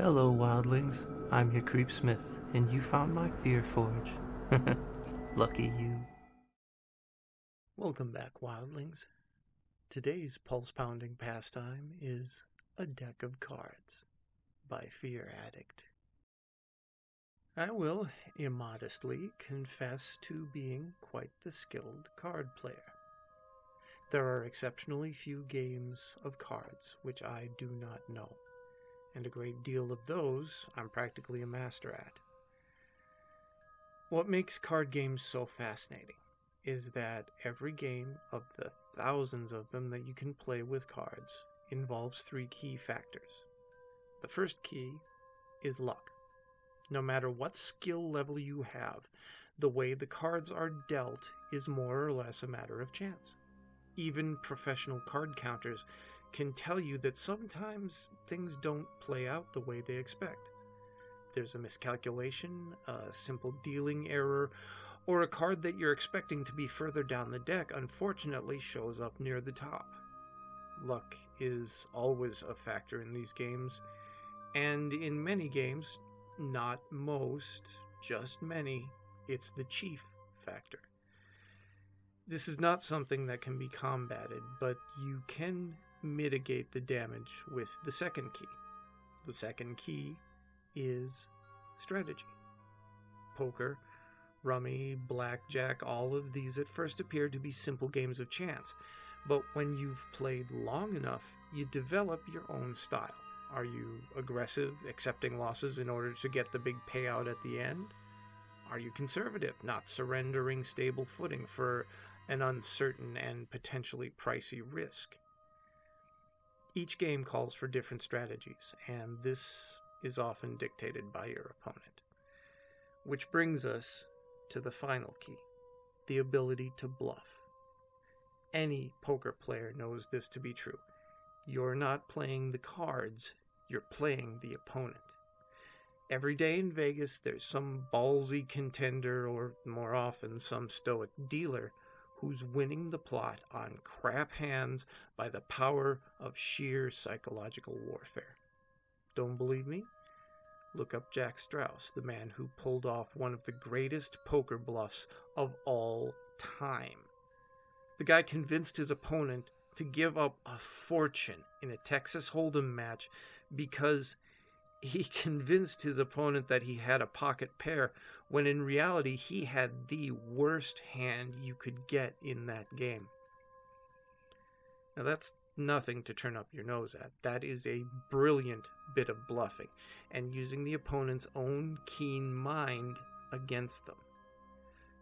Hello, wildlings. I'm your Creep Smith, and you found my Fear Forge. Lucky you. Welcome back, wildlings. Today's pulse-pounding pastime is a deck of cards by FearAddict. I will immodestly confess to being quite the skilled card player. There are exceptionally few games of cards which I do not know, and a great deal of those I'm practically a master at. What makes card games so fascinating is that every game of the thousands of them that you can play with cards involves three key factors. The first key is luck. No matter what skill level you have, the way the cards are dealt is more or less a matter of chance. Even professional card counters can tell you that sometimes things don't play out the way they expect. There's a miscalculation, a simple dealing error, or a card that you're expecting to be further down the deck unfortunately shows up near the top. Luck is always a factor in these games, and in many games, not most, just many, it's the chief factor. This is not something that can be combated, but you can mitigate the damage with the second key. The second key is strategy. Poker, rummy, blackjack, all of these at first appear to be simple games of chance, but when you've played long enough, you develop your own style. Are you aggressive, accepting losses in order to get the big payout at the end? Are you conservative, not surrendering stable footing for an uncertain and potentially pricey risk? Each game calls for different strategies, and this is often dictated by your opponent. Which brings us to the final key, the ability to bluff. Any poker player knows this to be true. You're not playing the cards, you're playing the opponent. Every day in Vegas, there's some ballsy contender, or more often some stoic dealer, who's winning the plot on crap hands by the power of sheer psychological warfare. Don't believe me? Look up Jack Strauss, the man who pulled off one of the greatest poker bluffs of all time. The guy convinced his opponent to give up a fortune in a Texas Hold'em match because he convinced his opponent that he had a pocket pair, when in reality he had the worst hand you could get in that game. Now that's nothing to turn up your nose at. That is a brilliant bit of bluffing, and using the opponent's own keen mind against them.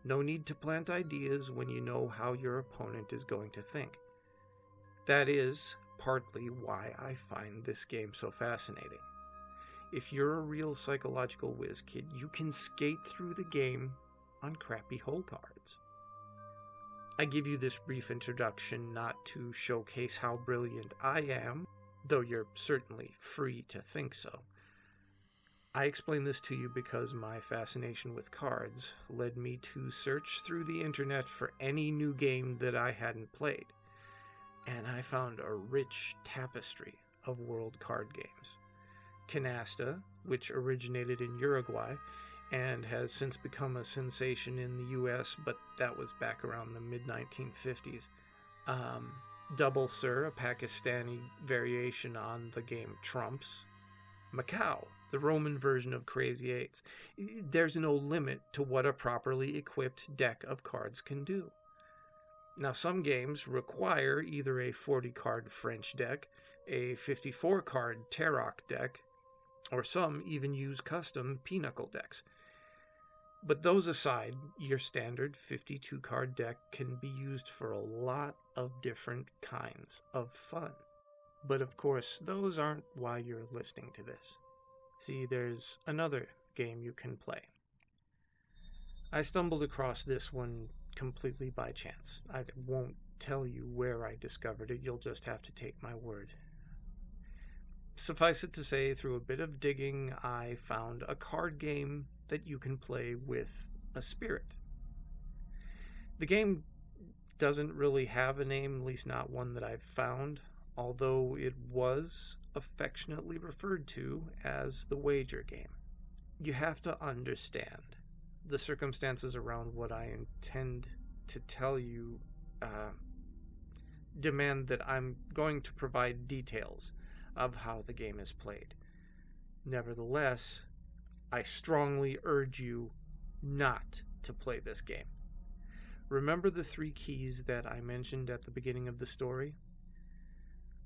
No need to plant ideas when you know how your opponent is going to think. That is partly why I find this game so fascinating. If you're a real psychological whiz kid, you can skate through the game on crappy hole cards. I give you this brief introduction not to showcase how brilliant I am, though you're certainly free to think so. I explain this to you because my fascination with cards led me to search through the internet for any new game that I hadn't played, and I found a rich tapestry of world card games. Canasta, which originated in Uruguay and has since become a sensation in the US, but that was back around the mid-1950s. Double Sir, a Pakistani variation on the game Trumps. Macau, the Roman version of Crazy Eights. There's no limit to what a properly equipped deck of cards can do. Now, some games require either a 40-card French deck, a 54-card Tarok deck, or some even use custom pinochle decks. But those aside, your standard 52-card deck can be used for a lot of different kinds of fun. But of course, those aren't why you're listening to this. See, there's another game you can play. I stumbled across this one completely by chance. I won't tell you where I discovered it, you'll just have to take my word. Suffice it to say, through a bit of digging, I found a card game that you can play with a spirit. The game doesn't really have a name, at least not one that I've found, although it was affectionately referred to as the wager game. You have to understand the circumstances around what I intend to tell you demand that I'm going to provide details of how the game is played. Nevertheless, I strongly urge you not to play this game. Remember the 3 keys that I mentioned at the beginning of the story?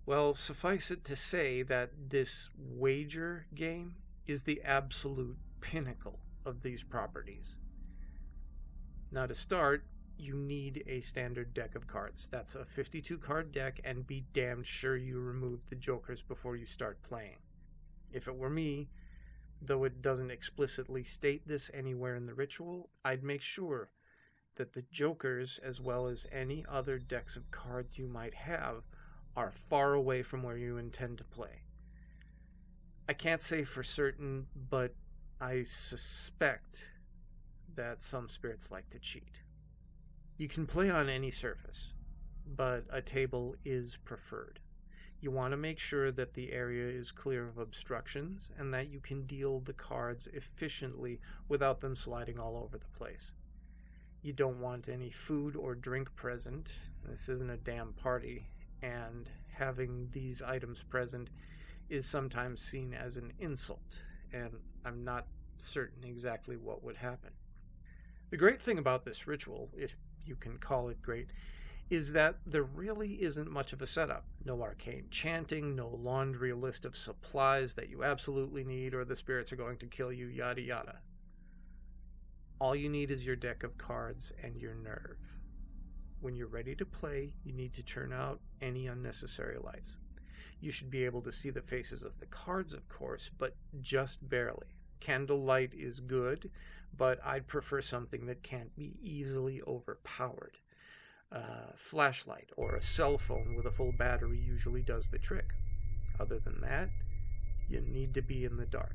Well, suffice it to say that this wager game is the absolute pinnacle of these properties. Now, to start, you need a standard deck of cards. That's a 52 card deck, and be damned sure you remove the jokers before you start playing. If it were me, though it doesn't explicitly state this anywhere in the ritual, I'd make sure that the jokers, as well as any other decks of cards you might have, are far away from where you intend to play. I can't say for certain, but I suspect that some spirits like to cheat. You can play on any surface, but a table is preferred. You want to make sure that the area is clear of obstructions and that you can deal the cards efficiently without them sliding all over the place. You don't want any food or drink present. This isn't a damn party, and having these items present is sometimes seen as an insult, and I'm not certain exactly what would happen. The great thing about this ritual, if you can call it great, is that there really isn't much of a setup. No arcane chanting, no laundry list of supplies that you absolutely need or the spirits are going to kill you, yada yada. All you need is your deck of cards and your nerve. When you're ready to play, you need to turn out any unnecessary lights. You should be able to see the faces of the cards, of course, but just barely. Candlelight is good, but I'd prefer something that can't be easily overpowered. Flashlight or a cell phone with a full battery usually does the trick. Other than that, you need to be in the dark.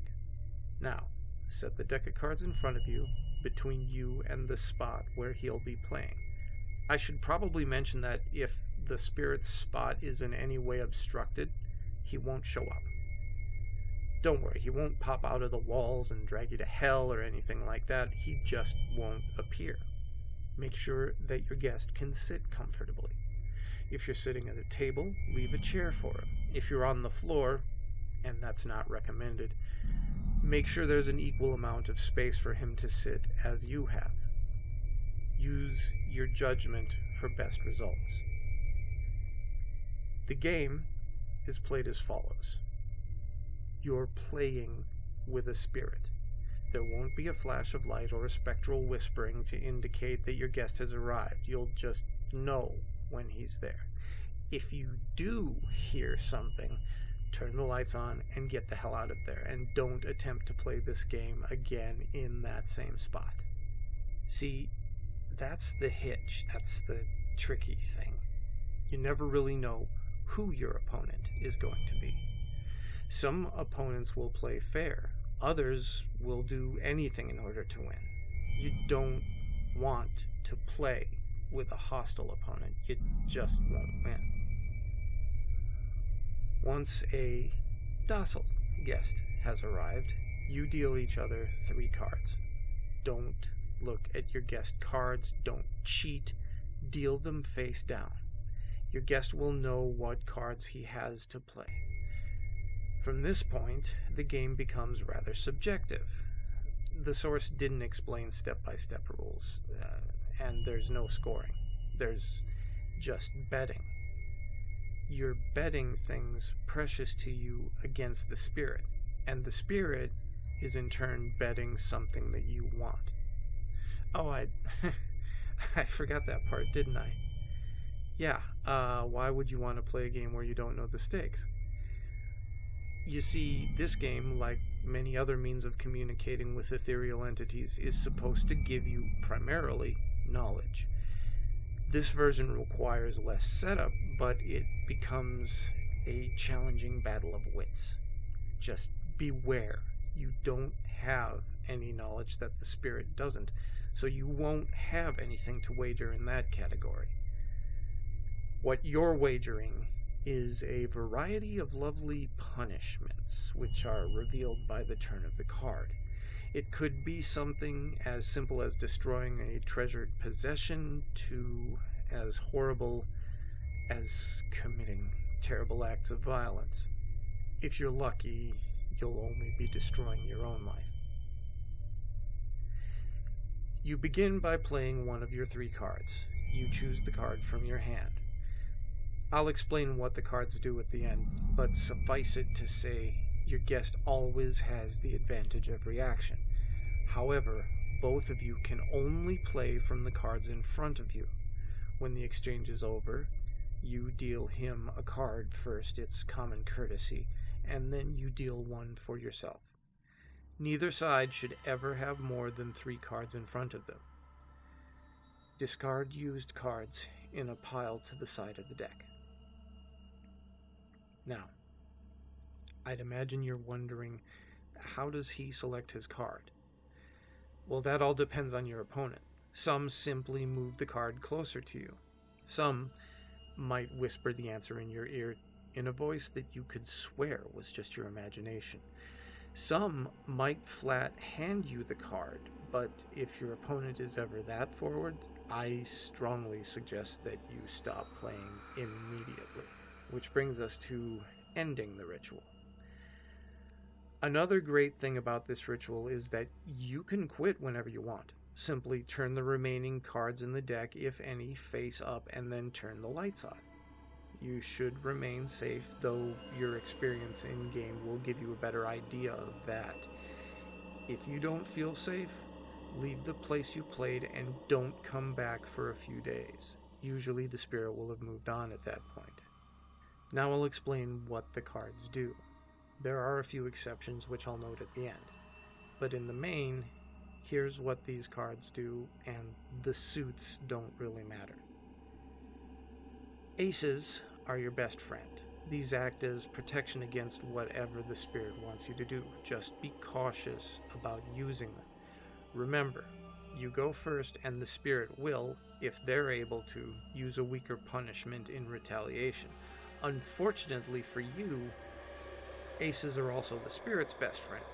Now, set the deck of cards in front of you, between you and the spot where he'll be playing. I should probably mention that if the spirit's spot is in any way obstructed, he won't show up. Don't worry, he won't pop out of the walls and drag you to hell or anything like that. He just won't appear. Make sure that your guest can sit comfortably. If you're sitting at a table, leave a chair for him. If you're on the floor, and that's not recommended, make sure there's an equal amount of space for him to sit as you have. Use your judgment for best results. The game is played as follows. You're playing with a spirit. There won't be a flash of light or a spectral whispering to indicate that your guest has arrived. You'll just know when he's there. If you do hear something, turn the lights on and get the hell out of there, and don't attempt to play this game again in that same spot. See, that's the hitch. That's the tricky thing. You never really know who your opponent is going to be. Some opponents will play fair. Others will do anything in order to win. You don't want to play with a hostile opponent. You just won't win. Once a docile guest has arrived, you deal each other 3 cards. Don't look at your guest cards. Don't cheat. Deal them face down. Your guest will know what cards he has to play. From this point, the game becomes rather subjective. The source didn't explain step-by-step rules, and there's no scoring. There's just betting. You're betting things precious to you against the spirit, and the spirit is in turn betting something that you want. Oh, I forgot that part, didn't I? Yeah, why would you want to play a game where you don't know the stakes? You see, this game, like many other means of communicating with ethereal entities, is supposed to give you, primarily, knowledge. This version requires less setup, but it becomes a challenging battle of wits. Just beware. You don't have any knowledge that the spirit doesn't, so you won't have anything to wager in that category. What you're wagering is a variety of lovely punishments, which are revealed by the turn of the card. It could be something as simple as destroying a treasured possession to as horrible as committing terrible acts of violence. If you're lucky, you'll only be destroying your own life. You begin by playing one of your 3 cards. You choose the card from your hand. I'll explain what the cards do at the end, but suffice it to say, your guest always has the advantage of reaction. However, both of you can only play from the cards in front of you. When the exchange is over, you deal him a card first, it's common courtesy, and then you deal one for yourself. Neither side should ever have more than 3 cards in front of them. Discard used cards in a pile to the side of the deck. Now, I'd imagine you're wondering, how does he select his card? Well, that all depends on your opponent. Some simply move the card closer to you. Some might whisper the answer in your ear in a voice that you could swear was just your imagination. Some might flat hand you the card, but if your opponent is ever that forward, I strongly suggest that you stop playing immediately. Which brings us to ending the ritual. Another great thing about this ritual is that you can quit whenever you want. Simply turn the remaining cards in the deck, if any, face up and then turn the lights on. You should remain safe, though your experience in-game will give you a better idea of that. If you don't feel safe, leave the place you played and don't come back for a few days. Usually the spirit will have moved on at that point. Now I'll explain what the cards do. There are a few exceptions which I'll note at the end. But in the main, here's what these cards do, and the suits don't really matter. Aces are your best friend. These act as protection against whatever the spirit wants you to do. Just be cautious about using them. Remember, you go first and the spirit will, if they're able to, use a weaker punishment in retaliation. Unfortunately for you, aces are also the spirit's best friend.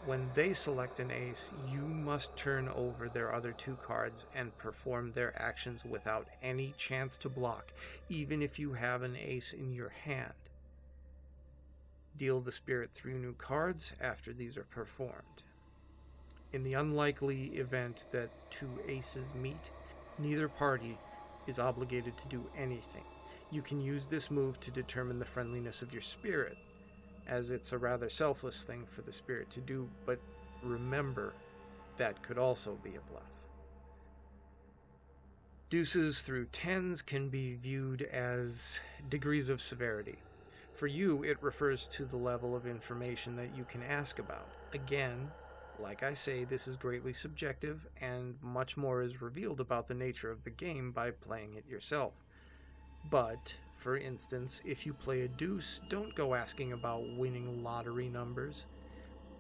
When they select an ace, you must turn over their other 2 cards and perform their actions without any chance to block, even if you have an ace in your hand. Deal the spirit 3 new cards after these are performed. In the unlikely event that 2 aces meet, neither party is obligated to do anything. You can use this move to determine the friendliness of your spirit, as it's a rather selfless thing for the spirit to do, but remember, that could also be a bluff. Deuces through 10s can be viewed as degrees of severity. For you, it refers to the level of information that you can ask about. Again, like I say, this is greatly subjective, and much more is revealed about the nature of the game by playing it yourself. But, for instance, if you play a deuce, don't go asking about winning lottery numbers.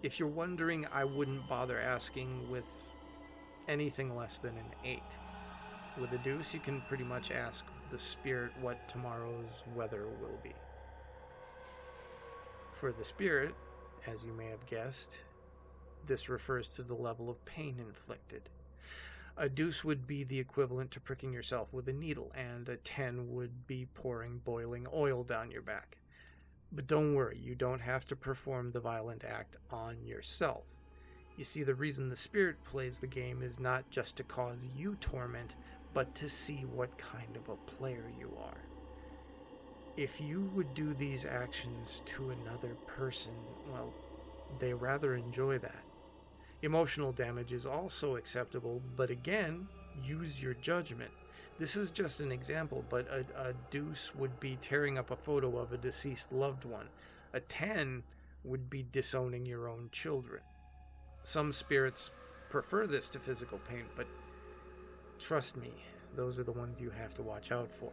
If you're wondering, I wouldn't bother asking with anything less than an 8. With a deuce, you can pretty much ask the spirit what tomorrow's weather will be. For the spirit, as you may have guessed, this refers to the level of pain inflicted. A deuce would be the equivalent to pricking yourself with a needle, and a 10 would be pouring boiling oil down your back. But don't worry, you don't have to perform the violent act on yourself. You see, the reason the spirit plays the game is not just to cause you torment, but to see what kind of a player you are. If you would do these actions to another person, well, they rather enjoy that. Emotional damage is also acceptable, but again, use your judgment. This is just an example, but a deuce would be tearing up a photo of a deceased loved one. A 10 would be disowning your own children. Some spirits prefer this to physical pain, but trust me, those are the ones you have to watch out for.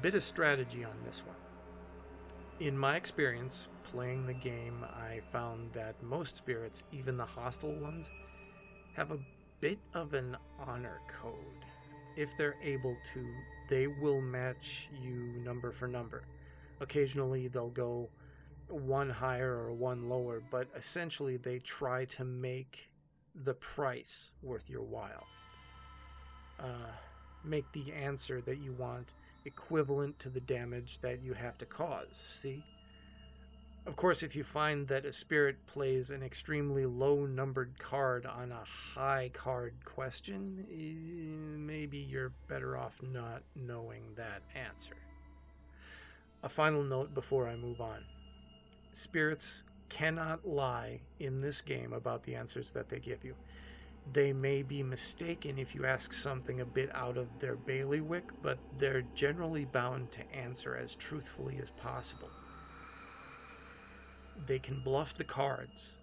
Bit of strategy on this one. In my experience, playing the game, I found that most spirits, even the hostile ones, have a bit of an honor code. if they're able to, they will match you number for number. Occasionally they'll go one higher or one lower, but essentially they try to make the price worth your while. Make the answer that you want equivalent to the damage that you have to cause, see? Of course, if you find that a spirit plays an extremely low-numbered card on a high-card question, maybe you're better off not knowing that answer. A final note before I move on. Spirits cannot lie in this game about the answers that they give you. They may be mistaken if you ask something a bit out of their bailiwick, but they're generally bound to answer as truthfully as possible. They can bluff the cards,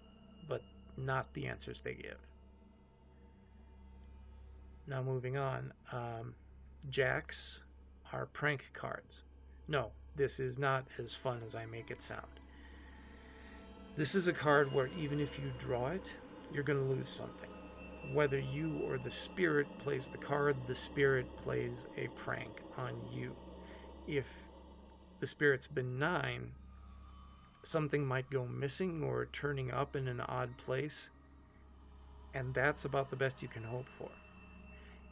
but not the answers they give. Now moving on, jacks are prank cards. No, this is not as fun as I make it sound. This is a card where even if you draw it, you're going to lose something. Whether you or the spirit plays the card, the spirit plays a prank on you. If the spirit's benign, something might go missing or turning up in an odd place, and that's about the best you can hope for.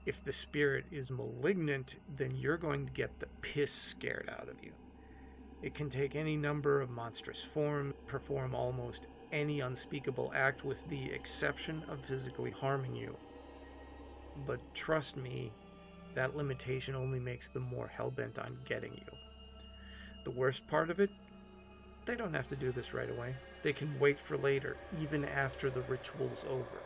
If the spirit is malignant, then you're going to get the piss scared out of you. It can take any number of monstrous forms, perform almost any unspeakable act with the exception of physically harming you. But trust me, that limitation only makes them more hellbent on getting you. The worst part of it, they don't have to do this right away. They can wait for later, even after the ritual's over.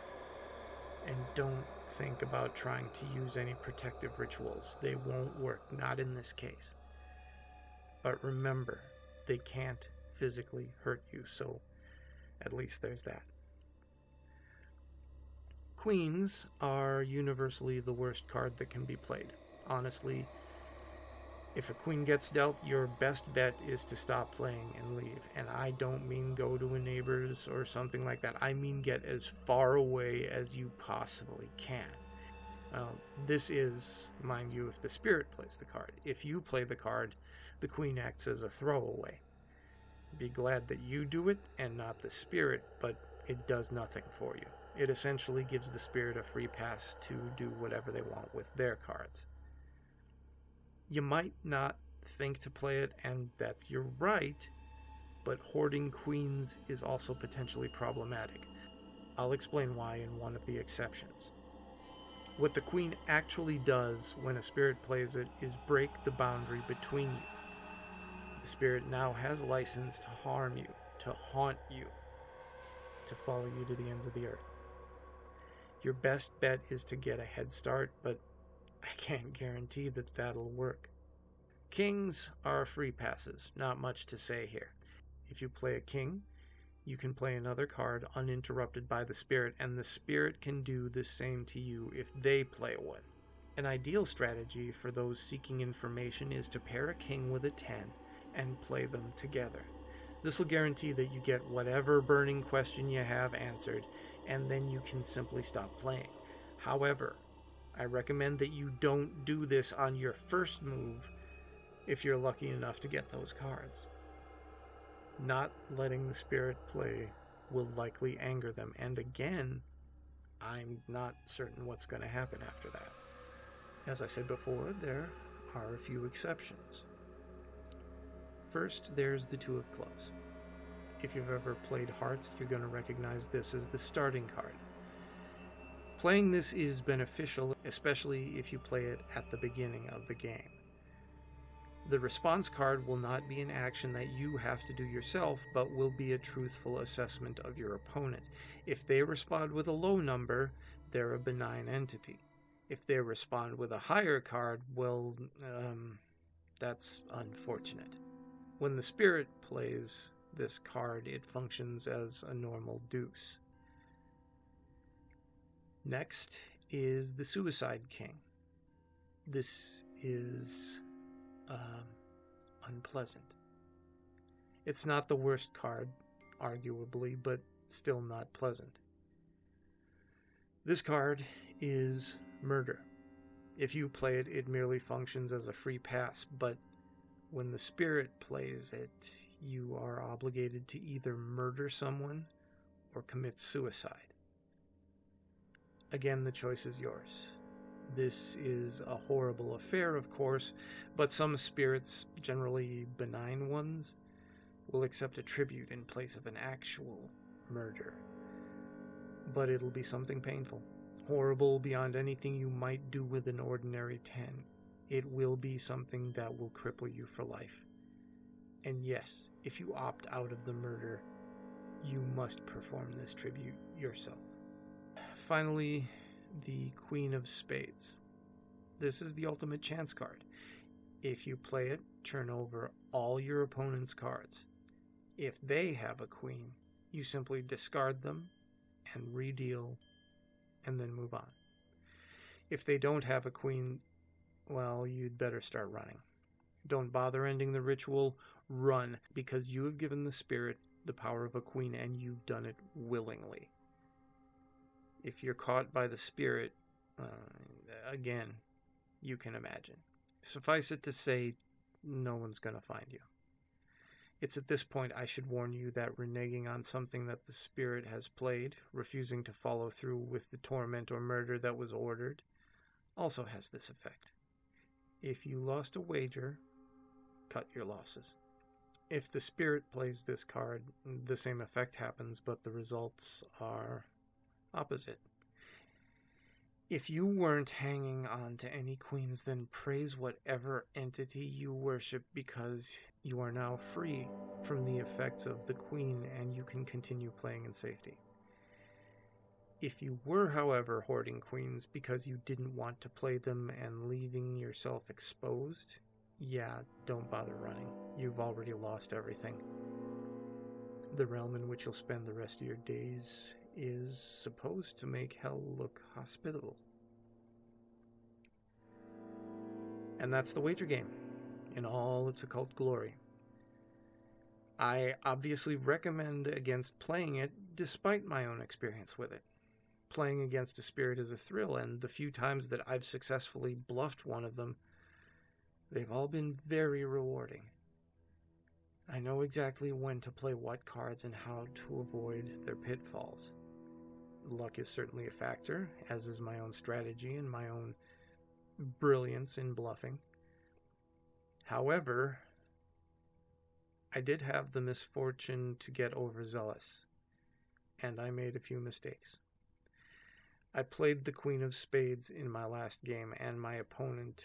And don't think about trying to use any protective rituals. They won't work, not in this case. But remember, they can't physically hurt you, so at least there's that. Queens are universally the worst card that can be played. Honestly, if a queen gets dealt, your best bet is to stop playing and leave. And I don't mean go to a neighbor's or something like that. I mean get as far away as you possibly can. This is, mind you, if the spirit plays the card. If you play the card, the queen acts as a throwaway. Be glad that you do it and not the spirit, but it does nothing for you. It essentially gives the spirit a free pass to do whatever they want with their cards. You might not think to play it, and that's your right, but hoarding queens is also potentially problematic. I'll explain why in one of the exceptions. What the queen actually does when a spirit plays it is break the boundary between you. The spirit now has license to harm you, to haunt you, to follow you to the ends of the earth. Your best bet is to get a head start, but I can't guarantee that that'll work. Kings are free passes, not much to say here. If you play a king, you can play another card uninterrupted by the spirit, and the spirit can do the same to you if they play one. An ideal strategy for those seeking information is to pair a king with a 10 and play them together. This will guarantee that you get whatever burning question you have answered, and then you can simply stop playing. However, I recommend that you don't do this on your first move if you're lucky enough to get those cards. Not letting the spirit play will likely anger them, and again, I'm not certain what's going to happen after that. As I said before, there are a few exceptions. First, there's the Two of Clubs. If you've ever played Hearts, you're going to recognize this as the starting card. Playing this is beneficial, especially if you play it at the beginning of the game. The response card will not be an action that you have to do yourself, but will be a truthful assessment of your opponent. If they respond with a low number, they're a benign entity. If they respond with a higher card, well, that's unfortunate. When the spirit plays this card, it functions as a normal deuce. Next is the Suicide King. This is unpleasant. It's not the worst card, arguably, but still not pleasant. This card is murder. If you play it, it merely functions as a free pass, but when the spirit plays it, you are obligated to either murder someone or commit suicide. Again, the choice is yours. This is a horrible affair, of course, but some spirits, generally benign ones, will accept a tribute in place of an actual murder. But it'll be something painful, horrible beyond anything you might do with an ordinary 10. It will be something that will cripple you for life. And yes, if you opt out of the murder, you must perform this tribute yourself. Finally, the Queen of Spades. This is the ultimate chance card. If you play it, turn over all your opponent's cards. If they have a queen, you simply discard them and redeal, and then move on. If they don't have a queen, well, you'd better start running. Don't bother ending the ritual. Run, because you have given the spirit the power of a queen, and you've done it willingly. If you're caught by the spirit, again, you can imagine. Suffice it to say, no one's going to find you. It's at this point I should warn you that reneging on something that the spirit has played, refusing to follow through with the torment or murder that was ordered, also has this effect. If you lost a wager, cut your losses. If the spirit plays this card, the same effect happens, but the results are opposite. If you weren't hanging on to any queens, then praise whatever entity you worship, because you are now free from the effects of the queen and you can continue playing in safety. If you were, however, hoarding queens because you didn't want to play them and leaving yourself exposed, yeah, don't bother running. You've already lost everything. The realm in which you'll spend the rest of your days is supposed to make hell look hospitable. And that's the wager game in all its occult glory. I obviously recommend against playing it despite my own experience with it. Playing against a spirit is a thrill, and the few times that I've successfully bluffed one of them, they've all been very rewarding. I know exactly when to play what cards and how to avoid their pitfalls. Luck is certainly a factor, as is my own strategy and my own brilliance in bluffing. However, I did have the misfortune to get overzealous, and I made a few mistakes. I played the Queen of Spades in my last game, and my opponent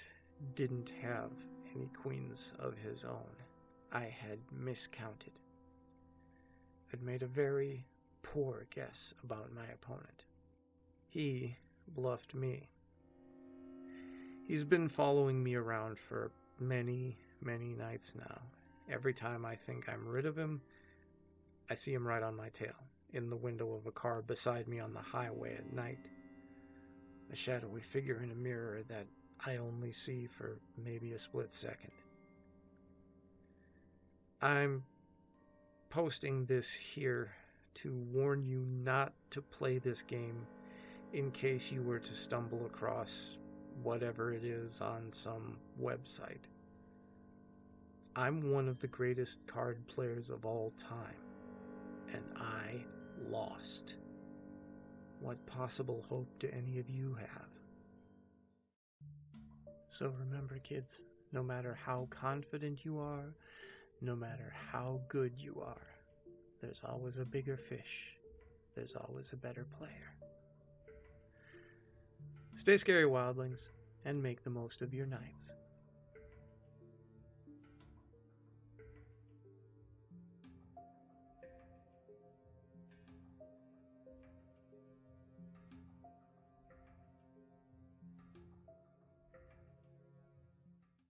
didn't have any queens of his own. I had miscounted. I'd made a very poor guess about my opponent. He bluffed me. He's been following me around for many, many nights now. Every time I think I'm rid of him, I see him right on my tail, in the window of a car beside me on the highway at night. A shadowy figure in a mirror that I only see for maybe a split second. I'm posting this here to warn you not to play this game in case you were to stumble across whatever it is on some website. I'm one of the greatest card players of all time, and I lost. What possible hope do any of you have? So remember, kids, no matter how confident you are, no matter how good you are, there's always a bigger fish. There's always a better player. Stay scary, wildlings, and make the most of your nights.